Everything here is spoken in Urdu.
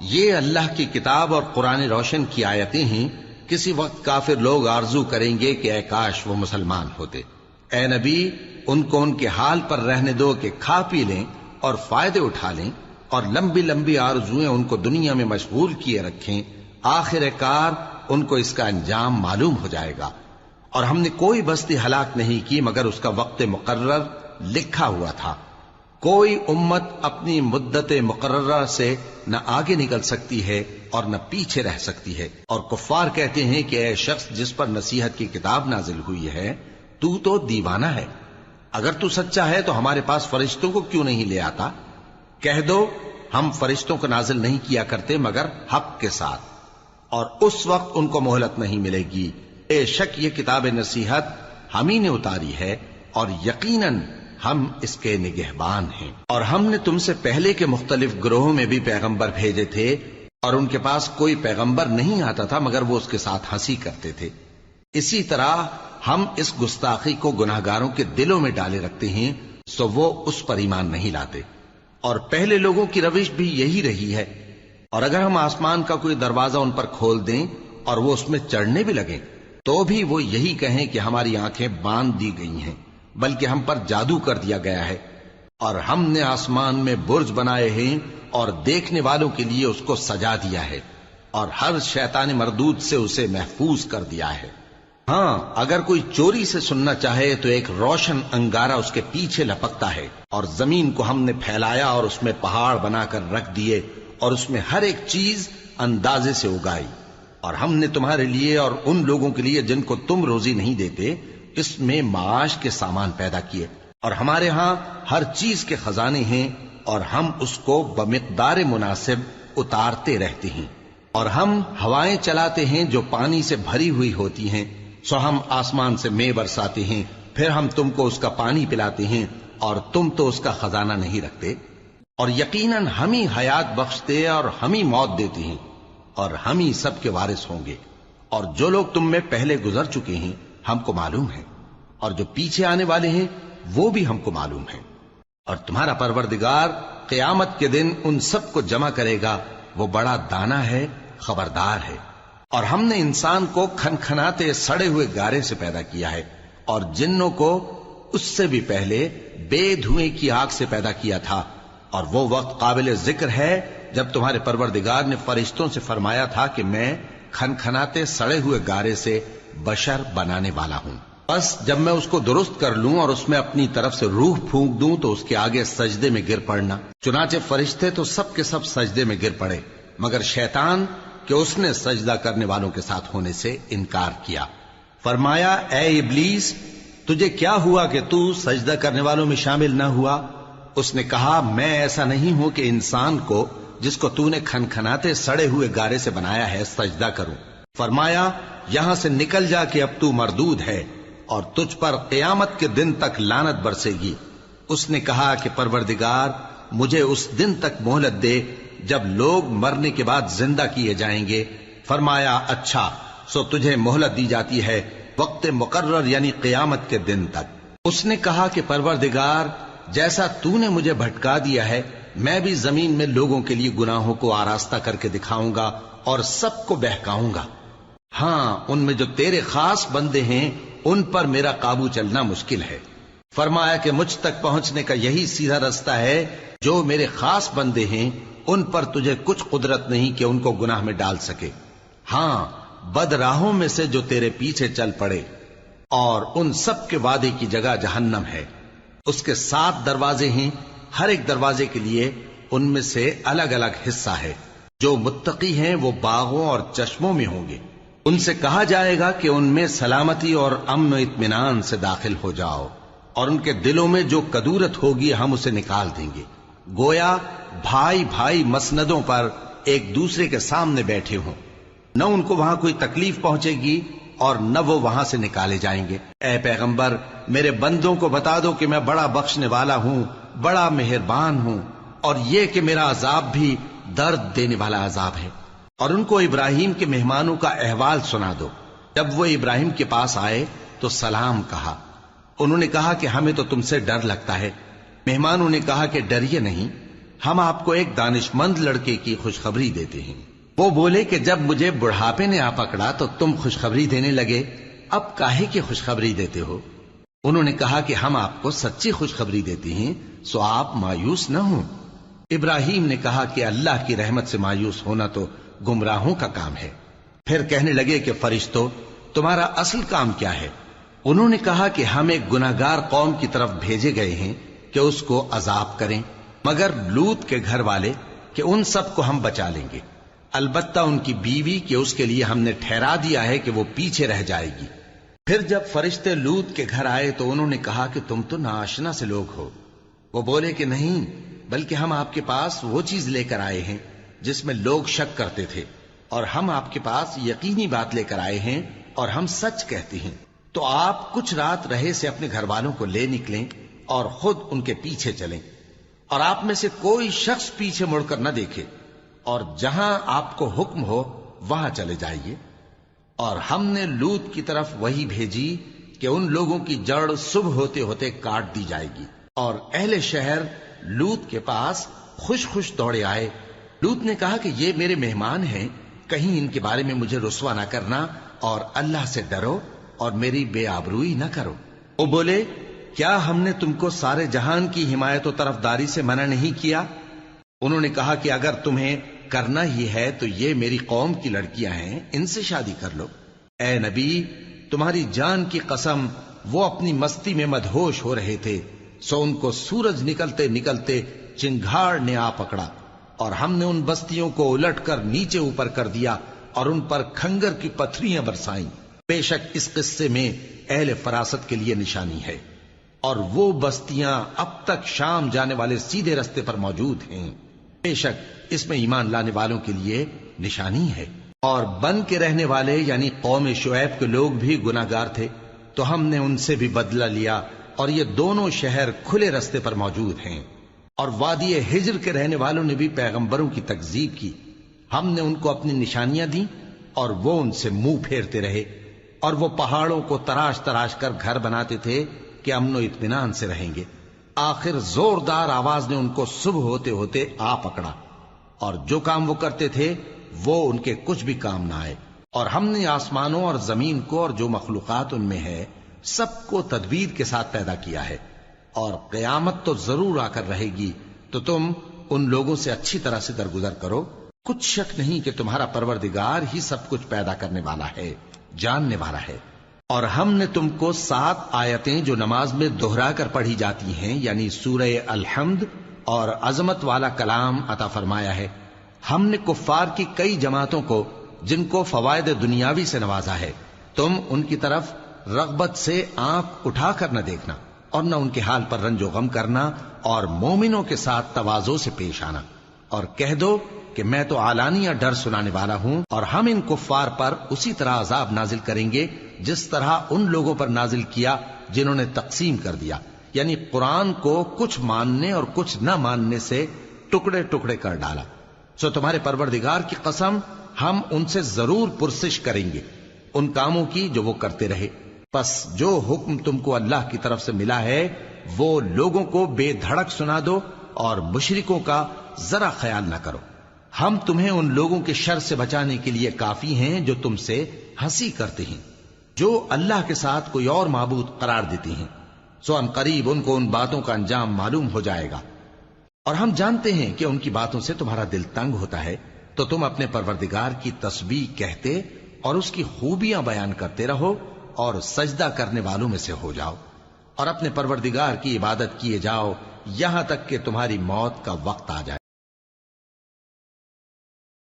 یہ اللہ کی کتاب اور قرآن روشن کی آیتیں ہیں. کسی وقت کافر لوگ آرزو کریں گے کہ اے کاش وہ مسلمان ہوتے. اے نبی ان کو ان کے حال پر رہنے دو کہ کھا پی لیں اور فائدے اٹھا لیں اور لمبی لمبی آرزویں ان کو دنیا میں مشغول کیے رکھیں. آخر کار ان کو اس کا انجام معلوم ہو جائے گا. اور ہم نے کوئی بستی ہلاک نہیں کی مگر اس کا وقت مقرر لکھا ہوا تھا. کوئی امت اپنی مدت مقررہ سے نہ آگے نکل سکتی ہے اور نہ پیچھے رہ سکتی ہے. اور کفار کہتے ہیں کہ اے شخص جس پر نصیحت کی کتاب نازل ہوئی ہے تو دیوانہ ہے. اگر تو سچا ہے تو ہمارے پاس فرشتوں کو کیوں نہیں لے آتا؟ کہہ دو ہم فرشتوں کو نازل نہیں کیا کرتے مگر حق کے ساتھ، اور اس وقت ان کو مہلت نہیں ملے گی. بے شک یہ کتاب نصیحت ہم ہی نے اتاری ہے اور یقیناً ہم اس کے نگہبان ہیں. اور ہم نے تم سے پہلے کے مختلف گروہوں میں بھی پیغمبر بھیجے تھے اور ان کے پاس کوئی پیغمبر نہیں آتا تھا مگر وہ اس کے ساتھ ہنسی کرتے تھے. اسی طرح ہم اس گستاخی کو گناہگاروں کے دلوں میں ڈالے رکھتے ہیں سو وہ اس پر ایمان نہیں لاتے. اور پہلے لوگوں کی روش بھی یہی رہی ہے. اور اگر ہم آسمان کا کوئی دروازہ ان پر کھول دیں اور وہ اس میں چڑھنے بھی لگیں تو بھی وہ یہی کہیں کہ ہماری آنکھیں باندھ دی گئی ہیں بلکہ ہم پر جادو کر دیا گیا ہے. اور ہم نے آسمان میں برج بنائے ہیں اور دیکھنے والوں کے لیے اس کو سجا دیا ہے اور ہر شیطان مردود سے اسے محفوظ کر دیا ہے. ہاں اگر کوئی چوری سے سننا چاہے تو ایک روشن انگارہ اس کے پیچھے لپکتا ہے. اور زمین کو ہم نے پھیلایا اور اس میں پہاڑ بنا کر رکھ دیے اور اس میں ہر ایک چیز اندازے سے اگائی. اور ہم نے تمہارے لیے اور ان لوگوں کے لیے جن کو تم روزی نہیں دیتے اس میں معاش کے سامان پیدا کیے. اور ہمارے ہاں ہر چیز کے خزانے ہیں اور ہم اس کو بمقدار مناسب اتارتے رہتے ہیں. اور ہم ہوائیں چلاتے ہیں جو پانی سے بھری ہوئی ہوتی ہیں سو ہم آسمان سے مے برساتے ہیں پھر ہم تم کو اس کا پانی پلاتے ہیں اور تم تو اس کا خزانہ نہیں رکھتے. اور یقیناً ہم ہی حیات بخشتے اور ہم ہی موت دیتے ہیں اور ہم ہی سب کے وارث ہوں گے. اور جو لوگ تم میں پہلے گزر چکے ہیں ہم کو معلوم ہے اور جو پیچھے آنے والے ہیں وہ بھی ہم کو معلوم ہے. اور تمہارا پروردگار قیامت کے دن ان سب کو جمع کرے گا. وہ بڑا دانا ہے، خبردار ہے. اور ہم نے انسان کو کھنکھناتے سڑے ہوئے گارے سے پیدا کیا ہے اور جنوں کو اس سے بھی پہلے بے دھوئیں کی آگ سے پیدا کیا تھا. اور وہ وقت قابل ذکر ہے جب تمہارے پروردگار نے فرشتوں سے فرمایا تھا کہ میں کھنکھناتے سڑے ہوئے گارے سے بشر بنانے والا ہوں. بس جب میں اس کو درست کر لوں اور اس میں اپنی طرف سے روح پھونک دوں تو اس کے آگے سجدے میں گر پڑنا. چنانچہ فرشتے تو سب کے سب سجدے میں گر پڑے مگر شیطان کہ اس نے سجدہ کرنے والوں کے ساتھ ہونے سے انکار کیا. فرمایا اے ابلیس تجھے کیا ہوا کہ تو سجدہ کرنے والوں میں شامل نہ ہوا؟ اس نے کہا میں ایسا نہیں ہوں کہ انسان کو جس کو تو نے کھنکھناتے سڑے ہوئے گارے سے بنایا ہے سجدہ کروں. فرمایا یہاں سے نکل جا کہ اب تو مردود ہے اور تجھ پر قیامت کے دن تک لعنت برسے گی. اس نے کہا کہ پروردگار مجھے اس دن تک مہلت دے جب لوگ مرنے کے بعد زندہ کیے جائیں گے. فرمایا اچھا سو تجھے مہلت دی جاتی ہے وقت مقرر یعنی قیامت کے دن تک. اس نے کہا کہ پروردگار جیسا تو نے مجھے بھٹکا دیا ہے میں بھی زمین میں لوگوں کے لیے گناہوں کو آراستہ کر کے دکھاؤں گا اور سب کو بہکاؤں گا. ہاں ان میں جو تیرے خاص بندے ہیں ان پر میرا قابو چلنا مشکل ہے. فرمایا کہ مجھ تک پہنچنے کا یہی سیدھا رستہ ہے. جو میرے خاص بندے ہیں ان پر تجھے کچھ قدرت نہیں کہ ان کو گناہ میں ڈال سکے. ہاں بد راہوں میں سے جو تیرے پیچھے چل پڑے اور ان سب کے وعدے کی جگہ جہنم ہے. اس کے 7 دروازے ہیں ہر ایک دروازے کے لیے ان میں سے الگ الگ حصہ ہے. جو متقی ہیں وہ باغوں اور چشموں میں ہوں گے. ان سے کہا جائے گا کہ ان میں سلامتی اور امن و اطمینان سے داخل ہو جاؤ اور ان کے دلوں میں جو کدورت ہوگی ہم اسے نکال دیں گے. گویا بھائی بھائی مسندوں پر ایک دوسرے کے سامنے بیٹھے ہوں. نہ ان کو وہاں کوئی تکلیف پہنچے گی اور نہ وہ وہاں سے نکالے جائیں گے. اے پیغمبر میرے بندوں کو بتا دو کہ میں بڑا بخشنے والا ہوں بڑا مہربان ہوں اور یہ کہ میرا عذاب بھی درد دینے والا عذاب ہے. اور ان کو ابراہیم کے مہمانوں کا احوال سنا دو. جب وہ ابراہیم کے پاس آئے تو سلام کہا. انہوں نے کہا کہ ہمیں تو تم سے ڈر لگتا ہے. مہمانوں نے کہا کہ ڈریے نہیں ہم آپ کو ایک دانشمند لڑکے کی خوشخبری دیتے ہیں۔ وہ بولے کہ جب مجھے بڑھاپے نے آ پکڑا تو تم خوشخبری دینے لگے، اب کاہے کی خوشخبری دیتے ہو؟ انہوں نے کہا کہ ہم آپ کو سچی خوشخبری دیتے ہیں، سو آپ مایوس نہ ہوں۔ ابراہیم نے کہا کہ اللہ کی رحمت سے مایوس ہونا تو گمراہوں کا کام ہے۔ پھر کہنے لگے کہ فرشتوں، تمہارا اصل کام کیا ہے؟ انہوں نے کہا کہ ہم ایک گناہگار قوم کی طرف بھیجے گئے ہیں کہ اس کو عذاب کریں، مگر لوط کے گھر والے کہ ان سب کو ہم بچا لیں گے، البتہ ان کی بیوی کہ اس کے لیے ہم نے ٹھہرا دیا ہے کہ وہ پیچھے رہ جائے گی۔ پھر جب فرشتے لوط کے گھر آئے تو انہوں نے کہا کہ تم تو ناآشنا سے لوگ ہو۔ وہ بولے کہ نہیں، بلکہ ہم آپ کے پاس وہ چیز لے کر آئے ہیں جس میں لوگ شک کرتے تھے، اور ہم آپ کے پاس یقینی بات لے کر آئے ہیں اور ہم سچ کہتے ہیں۔ تو آپ کچھ رات رہے سے اپنے گھر والوں کو لے نکلیں اور خود ان کے پیچھے چلیں، اور آپ میں سے کوئی شخص پیچھے مڑ کر نہ دیکھے، اور جہاں آپ کو حکم ہو وہاں چلے جائیے۔ اور ہم نے لوط کی طرف وہی بھیجی کہ ان لوگوں کی جڑ صبح ہوتے ہوتے کاٹ دی جائے گی، اور اہل شہر لوط کے پاس خوش خوش دوڑے آئے۔ لوط نے کہا کہ یہ میرے مہمان ہیں، کہیں ان کے بارے میں مجھے رسوا نہ کرنا، اور اللہ سے ڈرو اور میری بے آبروئی نہ کرو۔ وہ بولے، کیا ہم نے تم کو سارے جہان کی حمایت و طرفداری سے منع نہیں کیا؟ انہوں نے کہا کہ اگر تمہیں کرنا ہی ہے تو یہ میری قوم کی لڑکیاں ہیں، ان سے شادی کر لو۔ اے نبی، تمہاری جان کی قسم، وہ اپنی مستی میں مدہوش ہو رہے تھے، سو ان کو سورج نکلتے نکلتے چنگھاڑ نے آ پکڑا، اور ہم نے ان بستیوں کو الٹ کر نیچے اوپر کر دیا اور ان پر کھنگر کی پتھریاں برسائیں۔ بے شک اس قصے میں اہل فراست کے لیے نشانی ہے، اور وہ بستیاں اب تک شام جانے والے سیدھے رستے پر موجود ہیں۔ بے شک اس میں ایمان لانے والوں کے لیے نشانی ہے۔ اور بن کے رہنے والے یعنی قوم شعیب کے لوگ بھی گناہگار تھے، تو ہم نے ان سے بھی بدلہ لیا، اور یہ دونوں شہر کھلے رستے پر موجود ہیں۔ اور وادی ہجر کے رہنے والوں نے بھی پیغمبروں کی تکذیب کی، ہم نے ان کو اپنی نشانیاں دی اور وہ ان سے منہ پھیرتے رہے، اور وہ پہاڑوں کو تراش تراش کر گھر بناتے تھے کہ امن و اطمینان سے رہیں گے۔ آخر زوردار آواز نے ان کو صبح ہوتے ہوتے آ پکڑا، اور جو کام وہ کرتے تھے وہ ان کے کچھ بھی کام نہ آئے۔ اور ہم نے آسمانوں اور زمین کو اور جو مخلوقات ان میں ہے سب کو تدبیر کے ساتھ پیدا کیا ہے، اور قیامت تو ضرور آ کر رہے گی، تو تم ان لوگوں سے اچھی طرح سے درگزر کرو۔ کچھ شک نہیں کہ تمہارا پروردگار ہی سب کچھ پیدا کرنے والا ہے، جاننے والا ہے۔ اور ہم نے تم کو 7 آیتیں جو نماز میں دہرا کر پڑھی جاتی ہیں، یعنی سورہ الحمد اور عظمت والا کلام عطا فرمایا ہے۔ ہم نے کفار کی کئی جماعتوں کو جن کو فوائد دنیاوی سے نوازا ہے، تم ان کی طرف رغبت سے آنکھ اٹھا کر نہ دیکھنا، اور نہ ان کے حال پر رنج و غم کرنا، اور مومنوں کے ساتھ تواضع سے پیش آنا، اور کہہ دو کہ میں تو اعلانیہ ڈر سنانے والا ہوں، اور ہم ان کفار پر اسی طرح عذاب نازل کریں گے جس طرح ان لوگوں پر نازل کیا جنہوں نے تقسیم کر دیا، یعنی قرآن کو کچھ ماننے اور کچھ نہ ماننے سے ٹکڑے ٹکڑے کر ڈالا۔ سو تمہارے پروردگار کی قسم، ہم ان سے ضرور پرسش کریں گے ان کاموں کی جو وہ کرتے رہے۔ پس جو حکم تم کو اللہ کی طرف سے ملا ہے وہ لوگوں کو بے دھڑک سنا دو، اور مشرکوں کا ذرا خیال نہ کرو۔ ہم تمہیں ان لوگوں کے شر سے بچانے کے لیے کافی ہیں جو تم سے ہنسی کرتے ہیں، جو اللہ کے ساتھ کوئی اور معبود قرار دیتی ہیں، سو ان قریب ان کو ان باتوں کا انجام معلوم ہو جائے گا۔ اور ہم جانتے ہیں کہ ان کی باتوں سے تمہارا دل تنگ ہوتا ہے، تو تم اپنے پروردگار کی تسبیح کہتے اور اس کی خوبیاں بیان کرتے رہو، اور سجدہ کرنے والوں میں سے ہو جاؤ، اور اپنے پروردگار کی عبادت کیے جاؤ یہاں تک کہ تمہاری موت کا وقت آ جائے۔